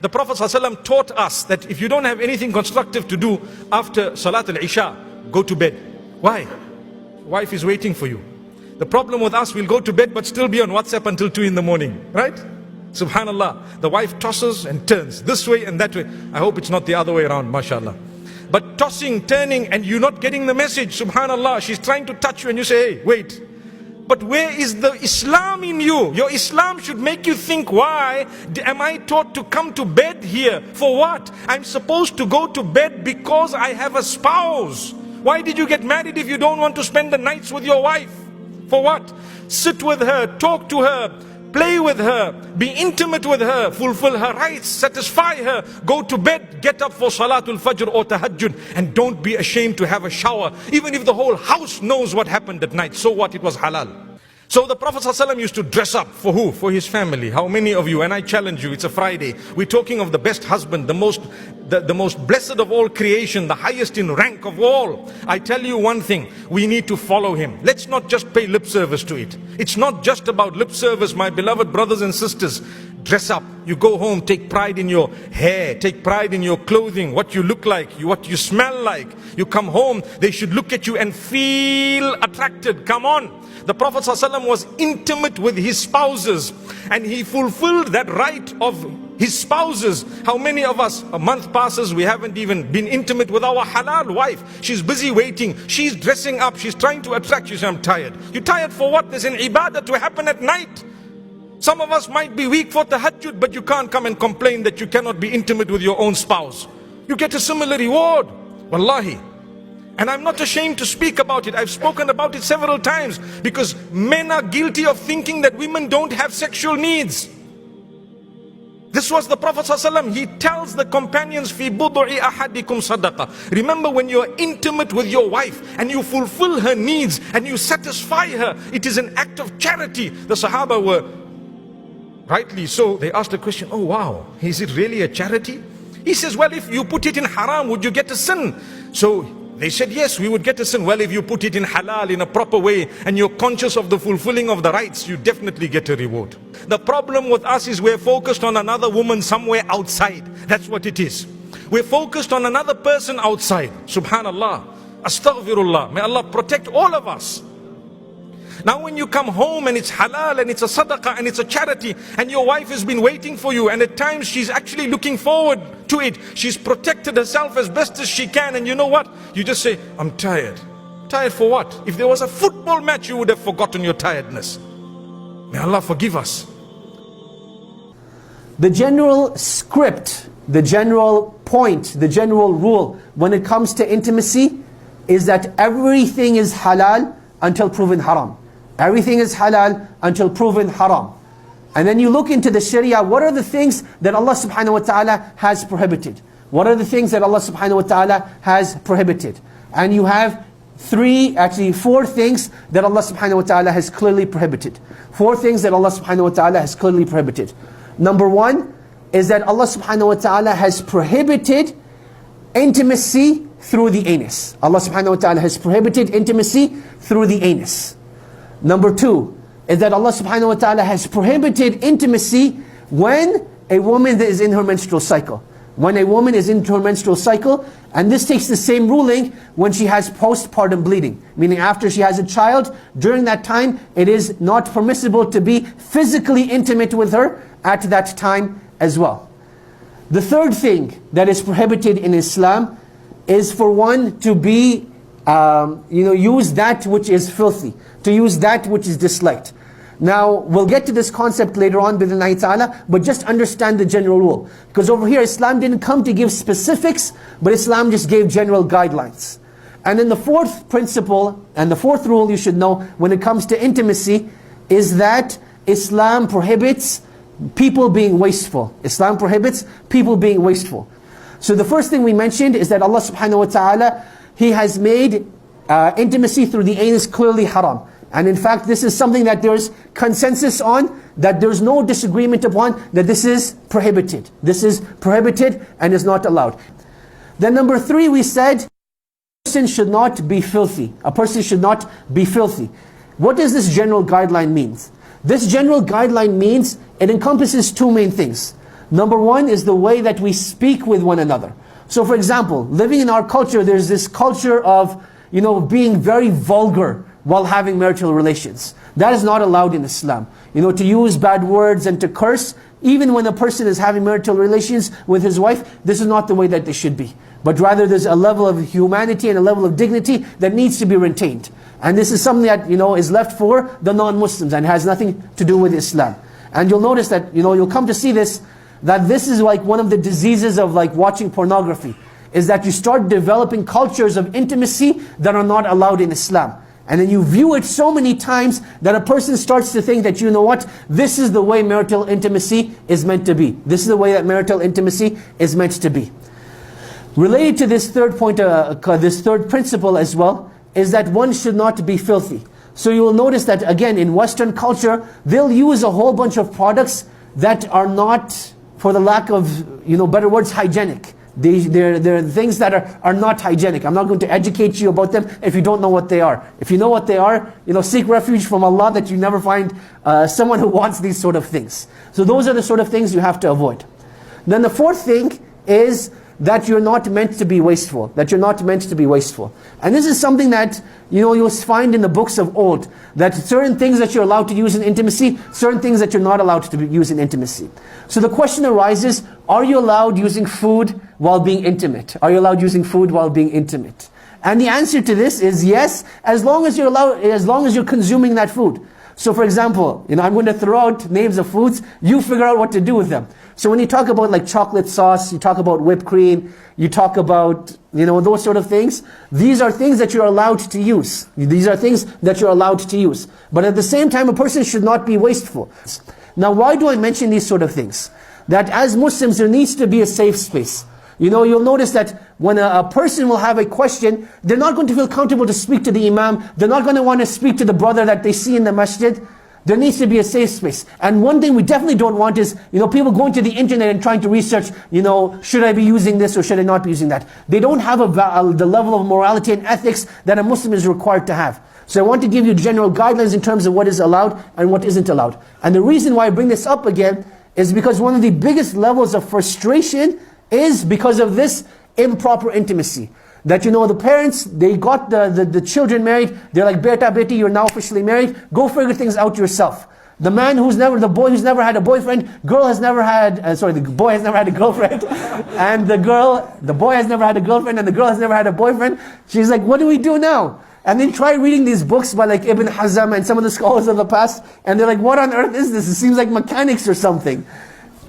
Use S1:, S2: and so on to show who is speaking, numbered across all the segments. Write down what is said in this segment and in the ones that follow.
S1: The Prophet ﷺ taught us that if you don't have anything constructive to do after Salat al-Isha, go to bed. Why? Wife is waiting for you. The problem with us, we'll go to bed but still be on WhatsApp until 2 in the morning, right? Subhanallah, the wife tosses and turns this way and that way. I hope it's not the other way around, mashallah. But tossing, turning, and you're not getting the message, subhanallah. She's trying to touch you and you say, hey, wait. But where is the Islam in you? Your Islam should make you think, why am I taught to come to bed here? For what? I'm supposed to go to bed because I have a spouse. Why did you get married if you don't want to spend the nights with your wife? For what? Sit with her, talk to her, play with her, be intimate with her, fulfill her rights, satisfy her, go to bed, get up for Salatul Fajr or Tahajjud, and don't be ashamed to have a shower, even if the whole house knows what happened at night. So what? It was halal. So the Prophet ﷺ used to dress up for who? For his family. How many of you, and I challenge you, it's a Friday, we're talking of the best husband, the most blessed of all creation, the highest in rank of all. I tell you one thing, we need to follow him. Let's not just pay lip service to it. It's not just about lip service, my beloved brothers and sisters. Dress up. You go home, take pride in your hair, take pride in your clothing, what you look like, what you smell like. You come home, they should look at you and feel attracted. Come on. The Prophet ﷺ was intimate with his spouses and he fulfilled that right of his spouses. How many of us, a month passes, we haven't even been intimate with our halal wife. She's busy waiting, she's dressing up, she's trying to attract you. Say, I'm tired. You're tired for what? There's an ibadah to happen at night. Some of us might be weak for tahajjud, but you can't come and complain that you cannot be intimate with your own spouse. You get a similar reward. Wallahi. And I'm not ashamed to speak about it. I've spoken about it several times because men are guilty of thinking that women don't have sexual needs. This was the Prophet ﷺ. He tells the companions, "Fi budu'i ahadikum sadaqa." Remember, when you're intimate with your wife and you fulfill her needs and you satisfy her, it is an act of charity. The Sahaba were rightly so. They asked the question, oh wow, is it really a charity? He says, well, if you put it in haram, would you get a sin? So they said, yes, we would get a sin. Well, if you put it in halal in a proper way and you're conscious of the fulfilling of the rights, you definitely get a reward. The problem with us is we're focused on another woman somewhere outside. That's what it is. We're focused on another person outside. Subhanallah. Astaghfirullah. May Allah protect all of us. Now when you come home and it's halal and it's a sadaqah and it's a charity and your wife has been waiting for you and at times she's actually looking forward to it. She's protected herself as best as she can, and you know what? You just say, I'm tired. Tired for what? If there was a football match, you would have forgotten your tiredness. May Allah forgive us.
S2: The general script, the general point, the general rule when it comes to intimacy is that everything is halal until proven haram. Everything is halal until proven haram. And then you look into the Sharia, what are the things that Allah subhanahu wa ta'ala has prohibited? What are the things that Allah subhanahu wa ta'ala has prohibited? And you have four things that Allah subhanahu wa ta'ala has clearly prohibited. Four things that Allah subhanahu wa ta'ala has clearly prohibited. Number one is that Allah subhanahu wa ta'ala has prohibited intimacy through the anus. Allah subhanahu wa ta'ala has prohibited intimacy through the anus. Number two is that Allah subhanahu wa ta'ala has prohibited intimacy when a woman is in her menstrual cycle. When a woman is in her menstrual cycle, and this takes the same ruling when she has postpartum bleeding. Meaning after she has a child, during that time, it is not permissible to be physically intimate with her at that time as well. The third thing that is prohibited in Islam is for one to be, use that which is filthy, to use that which is disliked. Now, we'll get to this concept later on, bidhnillahi ta'ala, but just understand the general rule. Because over here, Islam didn't come to give specifics, but Islam just gave general guidelines. And then the fourth principle, and the fourth rule you should know when it comes to intimacy, is that Islam prohibits people being wasteful. Islam prohibits people being wasteful. So the first thing we mentioned is that Allah subhanahu wa ta'ala, He has made intimacy through the anus clearly haram. And in fact, this is something that there's consensus on, that there's no disagreement upon, that this is prohibited. This is prohibited and is not allowed. Then number three, we said, a person should not be filthy. A person should not be filthy. What does this general guideline mean? This general guideline means, it encompasses two main things. Number one is the way that we speak with one another. So for example, living in our culture, there's this culture of, being very vulgar while having marital relations. That is not allowed in Islam. To use bad words and to curse, even when a person is having marital relations with his wife, this is not the way that they should be. But rather there's a level of humanity and a level of dignity that needs to be retained. And this is something that, is left for the non-Muslims and has nothing to do with Islam. And you'll notice that, you'll come to see this, that this is like one of the diseases of like watching pornography, is that you start developing cultures of intimacy that are not allowed in Islam. And then you view it so many times that a person starts to think that, this is the way marital intimacy is meant to be. This is the way that marital intimacy is meant to be. Related to this third point, this third principle as well, is that one should not be filthy. So you will notice that again in Western culture, they'll use a whole bunch of products that are not, for the lack of better words, hygienic. They're things that are not hygienic. I'm not going to educate you about them if you don't know what they are. If you know what they are, seek refuge from Allah that you never find someone who wants these sort of things. So those are the sort of things you have to avoid. Then the fourth thing is that you're not meant to be wasteful. That you're not meant to be wasteful. And this is something that you'll find in the books of old. That certain things that you're allowed to use in intimacy, certain things that you're not allowed to use in intimacy. So the question arises, are you allowed using food while being intimate? Are you allowed using food while being intimate? And the answer to this is yes, as long as you're consuming that food. So for example, I'm going to throw out names of foods, you figure out what to do with them. So when you talk about like chocolate sauce, you talk about whipped cream, you talk about, those sort of things, these are things that you're allowed to use. These are things that you're allowed to use. But at the same time, a person should not be wasteful. Now why do I mention these sort of things? That as Muslims, there needs to be a safe space. You'll notice that when a person will have a question, they're not going to feel comfortable to speak to the imam. They're not going to want to speak to the brother that they see in the masjid. There needs to be a safe space. And one thing we definitely don't want is, people going to the internet and trying to research, should I be using this or should I not be using that? They don't have the level of morality and ethics that a Muslim is required to have. So I want to give you general guidelines in terms of what is allowed and what isn't allowed. And the reason why I bring this up again is because one of the biggest levels of frustration is because of this improper intimacy. That the parents, they got the children married, they're like, beta, beti, you're now officially married, go figure things out yourself. The boy who's never had a boyfriend, the boy has never had a girlfriend, and the boy has never had a girlfriend, and the girl has never had a boyfriend. She's like, what do we do now? And then try reading these books by like Ibn Hazm and some of the scholars of the past, and they're like, what on earth is this? It seems like mechanics or something.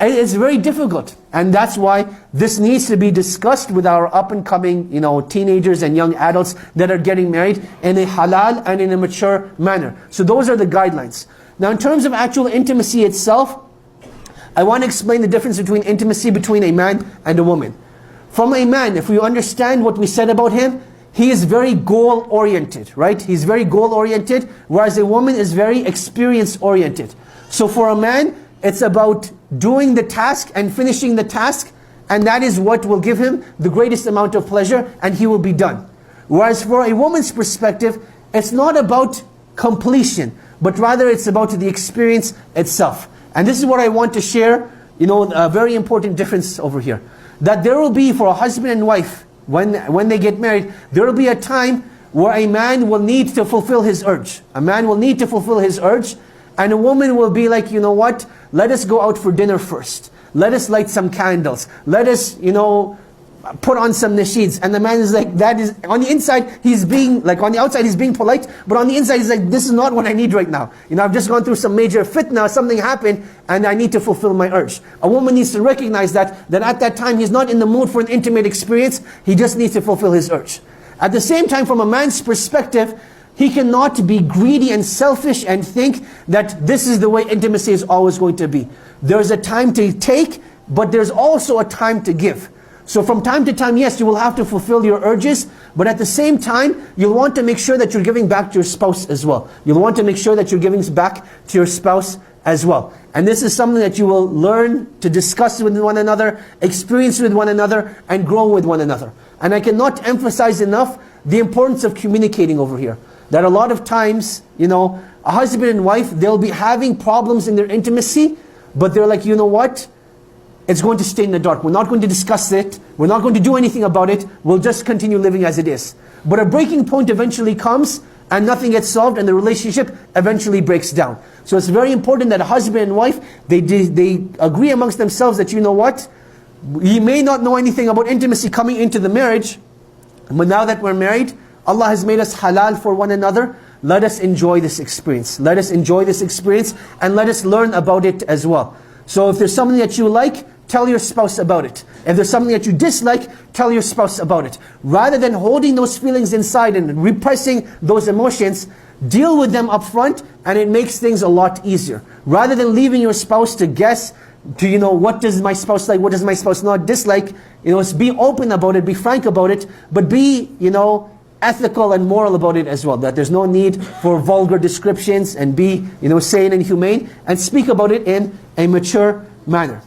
S2: It's very difficult. And that's why this needs to be discussed with our up-and-coming, teenagers and young adults that are getting married in a halal and in a mature manner. So those are the guidelines. Now in terms of actual intimacy itself, I want to explain the difference between intimacy between a man and a woman. From a man, if we understand what we said about him, he is very goal-oriented, right? He's very goal-oriented, whereas a woman is very experience-oriented. So for a man, it's about doing the task and finishing the task, and that is what will give him the greatest amount of pleasure, and he will be done. Whereas for a woman's perspective, it's not about completion, but rather it's about the experience itself. And this is what I want to share, a very important difference over here. That there will be, for a husband and wife, when they get married, there will be a time where a man will need to fulfill his urge. A man will need to fulfill his urge, and a woman will be like, what? Let us go out for dinner first. Let us light some candles. Let us, put on some nasheeds. And the man is like, that is, on the inside, he's being, like on the outside he's being polite, but on the inside he's like, this is not what I need right now. I've just gone through some major fitna, something happened, and I need to fulfill my urge. A woman needs to recognize that at that time he's not in the mood for an intimate experience, he just needs to fulfill his urge. At the same time, from a man's perspective, he cannot be greedy and selfish and think that this is the way intimacy is always going to be. There's a time to take, but there's also a time to give. So from time to time, yes, you will have to fulfill your urges, but at the same time, you'll want to make sure that you're giving back to your spouse as well. You'll want to make sure that you're giving back to your spouse as well. And this is something that you will learn to discuss with one another, experience with one another, and grow with one another. And I cannot emphasize enough the importance of communicating over here. That a lot of times, a husband and wife, they'll be having problems in their intimacy, but they're like, what? it's going to stay in the dark. We're not going to discuss it. We're not going to do anything about it. We'll just continue living as it is. But a breaking point eventually comes and nothing gets solved and the relationship eventually breaks down. So it's very important that a husband and wife, they agree amongst themselves that, you know what, we may not know anything about intimacy coming into the marriage, but now that we're married, Allah has made us halal for one another. Let us enjoy this experience. Let us enjoy this experience and let us learn about it as well. So if there's something that you like, tell your spouse about it. If there's something that you dislike, tell your spouse about it. Rather than holding those feelings inside and repressing those emotions, deal with them up front and it makes things a lot easier. Rather than leaving your spouse to guess, to, you know, what does my spouse like, what does my spouse not dislike, you know, be open about it, be frank about it, but be, you know, ethical and moral about it as well. That there's no need for vulgar descriptions, and be, you know, sane and humane, and speak about it in a mature manner.